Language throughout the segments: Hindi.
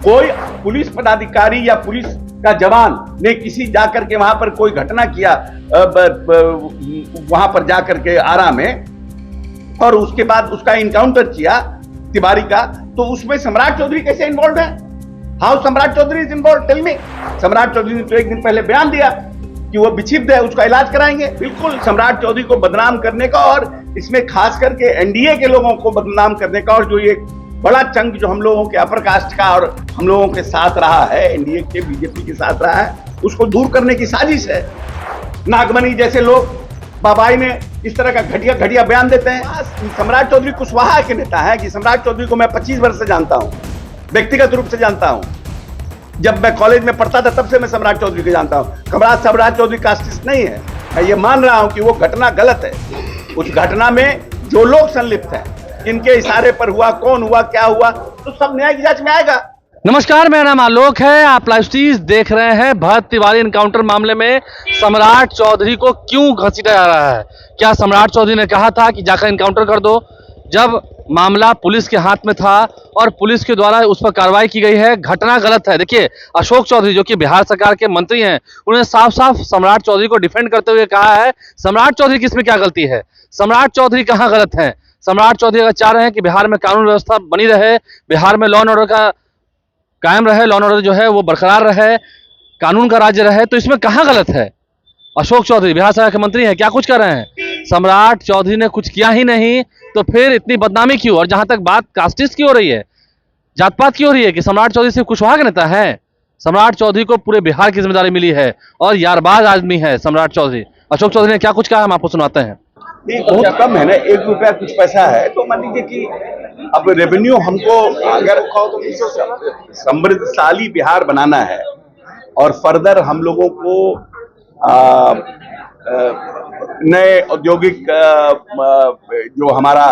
कोई पुलिस पदाधिकारी या पुलिस का जवान ने किसी जाकर के वहां पर कोई घटना किया वहां पर जाकर के आरा में, और उसके बाद उसका इनकाउंटर किया तिवारी का, तो उसमें सम्राट चौधरी कैसे इन्वॉल्व है? How Samrat Chaudhary is involve? Tell me. Samrat Chaudhary ने तो एक दिन पहले बयान दिया कि वो विक्षिप्त है, उसका इलाज कराएंगे। बिल्कुल सम्राट चौधरी को बदनाम करने का, और इसमें खास करके एनडीए के लोगों को बदनाम करने का, और जो ये बड़ा चंक जो हम लोगों के अपर कास्ट का और हम लोगों के साथ रहा है, एनडीए के बीजेपी के साथ रहा है, उसको दूर करने की साजिश है। नागमणि जैसे लोग बाबाई में इस तरह का घटिया घटिया बयान देते हैं। सम्राट चौधरी कुशवाहा के नेता है कि सम्राट चौधरी को मैं 25 वर्ष से जानता हूं, व्यक्तिगत रूप से जानता हूं। जब मैं कॉलेज में पढ़ता था तब से मैं सम्राट चौधरी को जानता हूं। सम्राट चौधरी कास्टिस्ट नहीं है। मैं ये मान रहा हूं कि वो घटना गलत है। उस घटना में जो लोग संलिप्त हैं, इनके इशारे पर हुआ, कौन हुआ, क्या हुआ, तो सब न्याय की जांच में आएगा। नमस्कार, मेरा नाम आलोक है। आप लाइव स्ट्रीम देख रहे हैं। भरत तिवारी एनकाउंटर मामले में सम्राट चौधरी को क्यों घसीटा जा रहा है? क्या सम्राट चौधरी ने कहा था कि जाकर एनकाउंटर कर दो, जब मामला पुलिस के हाथ में था और पुलिस के द्वारा उस पर कार्रवाई की गई है? घटना गलत है। देखिए, अशोक चौधरी जो कि बिहार सरकार के मंत्री हैं, उन्होंने साफ साफ सम्राट चौधरी को डिफेंड करते हुए कहा है सम्राट चौधरी की इसमें क्या गलती है, सम्राट चौधरी कहाँ गलत है। सम्राट चौधरी अगर चाह रहे हैं कि बिहार में कानून व्यवस्था बनी रहे, बिहार में लॉ एंड ऑर्डर का कायम रहे, लॉ एंड ऑर्डर जो है वो बरकरार रहे, कानून का राज्य रहे, तो इसमें कहाँ गलत है? अशोक चौधरी बिहार सरकार के मंत्री हैं, क्या कुछ कर रहे हैं? सम्राट चौधरी ने कुछ किया ही नहीं, तो फिर इतनी बदनामी क्यों? और जहां तक बात कास्टिस्ट की हो रही है, जात पात की हो रही है कि सम्राट चौधरी सिर्फ कुशवाहा के नेता है, सम्राट चौधरी को पूरे बिहार की जिम्मेदारी मिली है और यारबाज आदमी है सम्राट चौधरी। अशोक चौधरी ने क्या कुछ कहा, हम आपको सुनाते हैं। बहुत कम है ना, 1 रुपया कुछ पैसा है, तो मान लीजिए कि अब रेवेन्यू हमको अगर समृद्धशाली बिहार बनाना है और फर्दर हम लोगों को नए औद्योगिक जो हमारा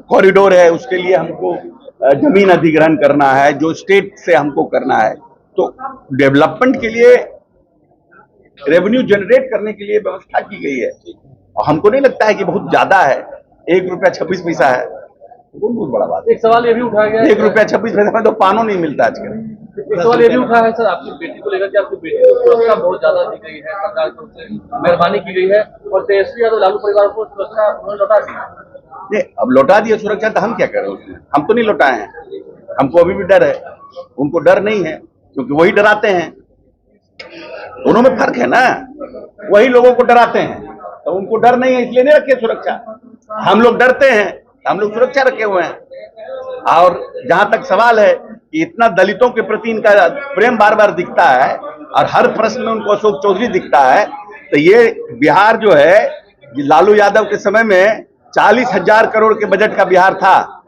कॉरिडोर है उसके लिए हमको जमीन अधिग्रहण करना है, जो स्टेट से हमको करना है, तो डेवलपमेंट के लिए रेवेन्यू जनरेट करने के लिए व्यवस्था की गई है। और हमको नहीं लगता है कि बहुत ज्यादा है। 1 रुपया 26 पैसा है, बहुत बड़ा बात। एक सवाल ये भी उठाया गया, 1 रुपया 26 पैसा में तो पानो नहीं मिलता आजकल। एक सवाल ये भी उठा है सर, आपकी बेटी को लेकर के आपकी बेटी को सुरक्षा बहुत ज्यादा दी गई है, सरकार की ओर से मेहरबानी की गई है, और तेजस्वी यादव लालू परिवार को सुरक्षा उन्होंने लौटा दी। अब लौटा दिया सुरक्षा, तो हम क्या करें उसमें? हम तो नहीं लौटाए हैं, हमको अभी भी डर है, उनको डर नहीं है, क्योंकि वही डराते हैं। दोनों में फर्क है ना, वही लोगों को डराते हैं, तो उनको डर नहीं है इसलिए नहीं रखे सुरक्षा। हम लोग डरते हैं, हम लोग सुरक्षा रखे हुए हैं। और जहां तक सवाल है कि इतना दलितों के प्रति इनका प्रेम बार बार दिखता है और हर प्रश्न में उनको अशोक चौधरी दिखता है, तो ये बिहार जो है, लालू यादव के समय में 40,000 करोड़ के बजट का बिहार था।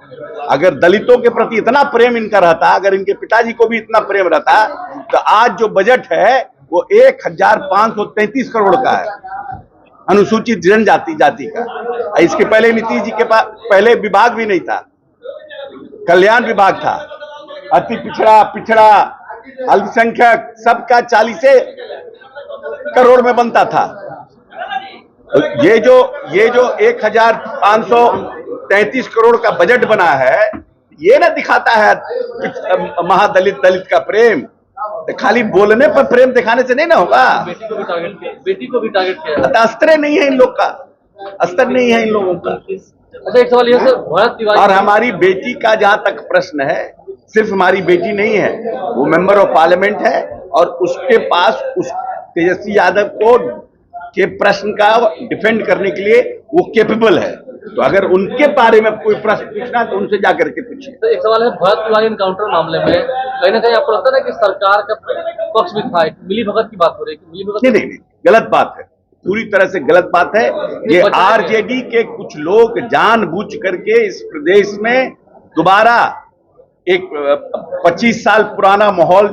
अगर दलितों के प्रति इतना प्रेम इनका रहता, अगर इनके पिताजी को भी इतना प्रेम रहता, तो आज जो बजट है वो 1,533 करोड़ का है, अनुसूचित जनजाति जाति का। इसके पहले नीतीश जी के पास पहले विभाग भी नहीं था, कल्याण विभाग था। अति पिछड़ा, पिछड़ा, अल्पसंख्यक सबका 40 करोड़ में बनता था। ये जो 1,533 करोड़ का बजट बना है, ये ना दिखाता है महादलित दलित का प्रेम। खाली बोलने पर प्रेम दिखाने से नहीं ना होगा। बेटी को भी टारगेट किया। अस्त्र नहीं है इन लोग का, अस्त्र नहीं है इन लोगों का। अच्छा, एक सवाल ये सर, भरत तिवारी और हमारी बेटी का जहां तक प्रश्न है, सिर्फ हमारी बेटी नहीं है, वो मेंबर ऑफ पार्लियामेंट है, और उसके पास उस तेजस्वी यादव को के प्रश्न का डिफेंड करने के लिए वो केपेबल है। तो अगर उनके बारे में कोई प्रश्न पूछना तो उनसे जाकर के पूछिए। तो एक सवाल है, भरत तिवारी एनकाउंटर मामले में कहीं ना कहीं आपको लगता है कि सरकार का पक्ष भी था, मिली भगत की बात हो रही है? मिली भगत नहीं, गलत बात है, पूरी तरह से गलत बात है। ये आरजेडी के कुछ लोग जानबूझ करके इस प्रदेश में दोबारा एक 25 साल पुराना माहौल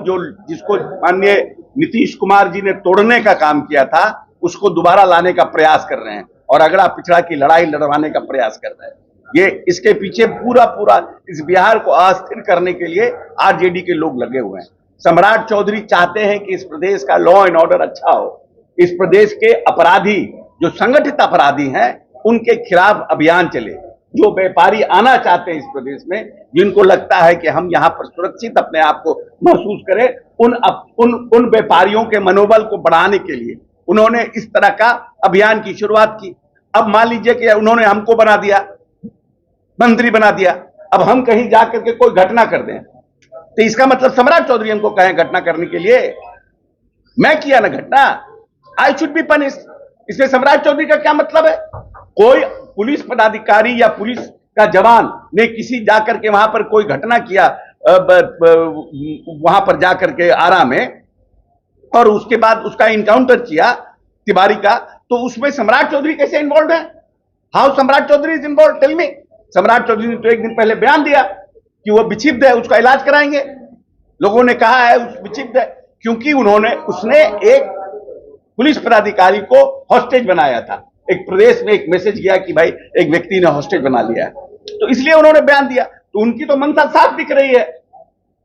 जिसको माननीय नीतीश कुमार जी ने तोड़ने का काम किया था, उसको दोबारा लाने का प्रयास कर रहे हैं और अगड़ा पिछड़ा की लड़ाई लड़वाने का प्रयास कर रहे हैं। ये इसके पीछे पूरा इस बिहार को अस्थिर करने के लिए आरजेडी के लोग लगे हुए हैं। सम्राट चौधरी चाहते हैं कि इस प्रदेश का लॉ एंड ऑर्डर अच्छा हो, इस प्रदेश के अपराधी जो संगठित अपराधी हैं उनके खिलाफ अभियान चले, जो व्यापारी आना चाहते हैं इस प्रदेश में, जिनको लगता है कि हम यहाँ पर सुरक्षित अपने आप को महसूस करें, उन व्यापारियों के मनोबल को बढ़ाने के लिए उन्होंने इस तरह का अभियान की शुरुआत की। अब मान लीजिए कि उन्होंने हमको बना दिया, मंत्री बना दिया, अब हम कहीं जाकर के कोई घटना कर दें तो इसका मतलब सम्राट चौधरी हमको कहें घटना करने के लिए? मैं किया ना घटना, आई शुड बी पनिश। इसमें सम्राट चौधरी का क्या मतलब है? कोई पुलिस पदाधिकारी या पुलिस का जवान ने किसी जाकर के वहां पर कोई घटना किया, वहां पर जाकर के आरा में, और उसके बाद उसका इनकाउंटर किया तिवारी का, तो उसमें सम्राट चौधरी कैसे इन्वॉल्व है? How Samrat Chaudhary is involve? Tell me. Samrat Chaudhary ने तो एक दिन पहले बयान दिया कि वो विक्षिप्त है, उसका इलाज कराएंगे। लोगों ने कहा है उस विक्षिप्त है क्योंकि उसने एक पुलिस पदाधिकारी को हॉस्टेज बनाया था। एक प्रदेश में एक मैसेज गया कि भाई एक व्यक्ति ने हॉस्टेज बना लिया है, तो इसलिए उन्होंने बयान दिया। तो उनकी तो मंशा साफ दिख रही है।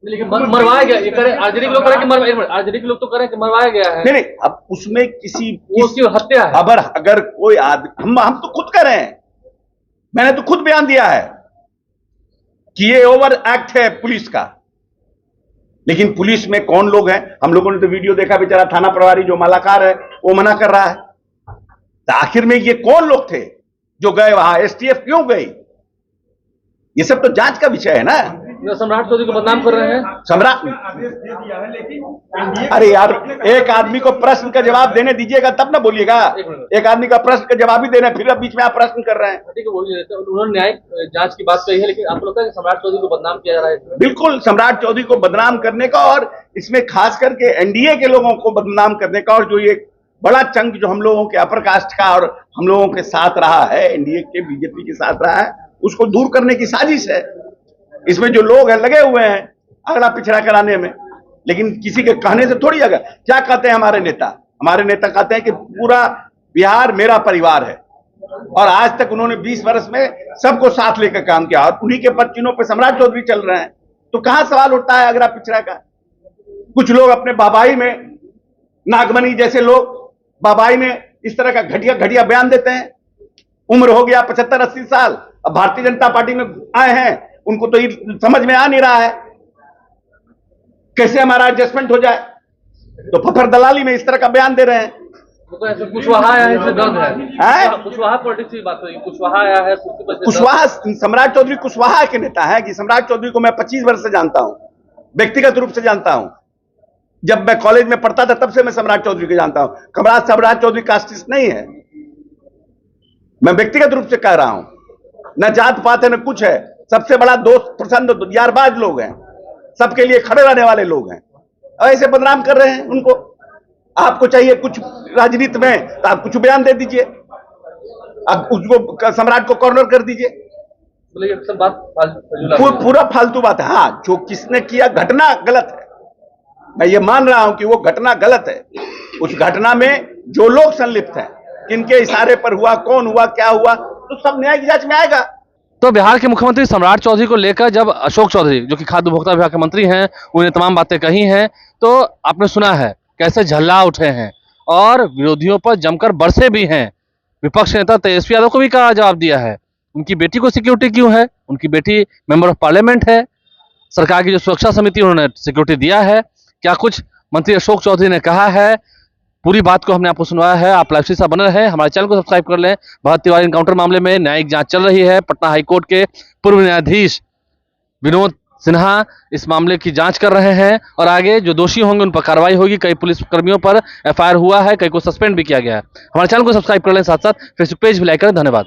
लेकिन मरवाया गया, ये करे आरजेडी के लोग करें कि आरजेडी के लोग तो करें कि मरवाया गया है। नहीं, अब उसमें किसी हत्या है। अगर कोई आदमी, हम तो खुद कर रहे हैं, मैंने तो खुद बयान दिया है कि ये ओवर एक्ट है पुलिस का। लेकिन पुलिस में कौन लोग हैं? हम लोगों ने तो वीडियो देखा, बेचारा थाना प्रभारी जो मालाकार है वो मना कर रहा है। तो आखिर में ये कौन लोग थे जो गए वहां? एसटीएफ क्यों गई? ये सब तो जांच का विषय है ना। सम्राट चौधरी को बदनाम कर रहे हैं। सम्राट आदेश दे दिया है, लेकिन अरे यार, एक आदमी को प्रश्न का जवाब देने दीजिएगा तब ना बोलिएगा। एक आदमी का प्रश्न का जवाब ही देना, फिर अब बीच में आप प्रश्न कर रहे हैं। ठीक है, बोलिए। उन्होंने न्यायिक जांच की बात कही है, लेकिन आपको लगता है कि सम्राट चौधरी को बदनाम किया जा रहा है? बिल्कुल, सम्राट चौधरी को बदनाम करने का, और इसमें खास करके एनडीए के लोगों को बदनाम करने का, और जो ये बड़ा चंक जो हम लोगों के अपर कास्ट का और हम लोगों के साथ रहा है, एनडीए के बीजेपी के साथ रहा है, उसको दूर करने की साजिश है। इसमें जो लोग हैं लगे हुए हैं अगला पिछड़ा कराने में, लेकिन किसी के कहने से थोड़ी अगर क्या कहते हैं हमारे नेता कहते हैं कि पूरा बिहार मेरा परिवार है, और आज तक उन्होंने 20 वर्ष में सबको साथ लेकर काम किया, और उन्हीं के पदचिन्हों पे सम्राट चौधरी चल रहे हैं। तो कहां सवाल उठता है अगला पिछड़ा का? कुछ लोग अपने बाबाई में, नागमणि जैसे लोग बाबाई में इस तरह का घटिया घटिया बयान देते हैं। उम्र हो गया 75-80 साल, अब भारतीय जनता पार्टी में आए हैं, उनको तो ये समझ में आ नहीं रहा है कैसे हमारा एडजस्टमेंट हो जाए, तो फफर दलाली में इस तरह का बयान दे रहे हैं। कुशवाहा आया है, इससे दर्द है। कुशवाहा पॉलिटिक्स की बात हुई, कुशवाहा आया है। कुशवाहा, सम्राट चौधरी कुशवाहा के नेता है कि सम्राट चौधरी को मैं 25 वर्ष से जानता हूं, व्यक्तिगत रूप से जानता हूं। जब मैं कॉलेज में पढ़ता था तब से मैं सम्राट चौधरी को जानता हूं। सम्राट चौधरी कास्टिस्ट नहीं है, मैं व्यक्तिगत रूप से कह रहा हूं। न जात पात है न कुछ है, सबसे बड़ा दोस्त प्रसन्न यारबाज लोग हैं, सबके लिए खड़े रहने वाले लोग हैं, और ऐसे बदनाम कर रहे हैं उनको। आपको चाहिए कुछ राजनीति में तो आप कुछ बयान दे दीजिए, अब उसको सम्राट को कॉर्नर कर दीजिए। सब बात पूरा फालतू बात है। हाँ, जो किसने किया घटना गलत है, मैं ये मान रहा हूं कि वो घटना गलत है। उस घटना में जो लोग संलिप्त हैं, किनके इशारे पर हुआ, कौन हुआ, क्या हुआ, तो सब न्यायिक जांच में आएगा। तो बिहार के मुख्यमंत्री सम्राट चौधरी को लेकर जब अशोक चौधरी, जो कि खाद्य उपभोक्ता विभाग के मंत्री हैं, उन्हें तमाम बातें कही हैं, तो आपने सुना है कैसे झल्ला उठे हैं और विरोधियों पर जमकर बरसे भी हैं। विपक्ष नेता तेजस्वी यादव को भी कहा जवाब दिया है। उनकी बेटी को सिक्योरिटी क्यों है? उनकी बेटी मेंबर ऑफ पार्लियामेंट है, सरकार की जो सुरक्षा समिति उन्होंने सिक्योरिटी दिया है। क्या कुछ मंत्री अशोक चौधरी ने कहा है, पूरी बात को हमने आपको सुनवाया है। आप लाइव से बने रहे, हमारे चैनल को सब्सक्राइब कर लें। भरत तिवारी एनकाउंटर मामले में न्यायिक जांच चल रही है। पटना हाईकोर्ट के पूर्व न्यायाधीश विनोद सिन्हा इस मामले की जांच कर रहे हैं, और आगे जो दोषी होंगे उन पर कार्रवाई होगी। कई पुलिस कर्मियों पर एफआईआर हुआ है, कई को सस्पेंड भी किया गया है। हमारे चैनल को सब्सक्राइब कर लें, साथ साथ फेसबुक पेज भी लाइक करें। धन्यवाद।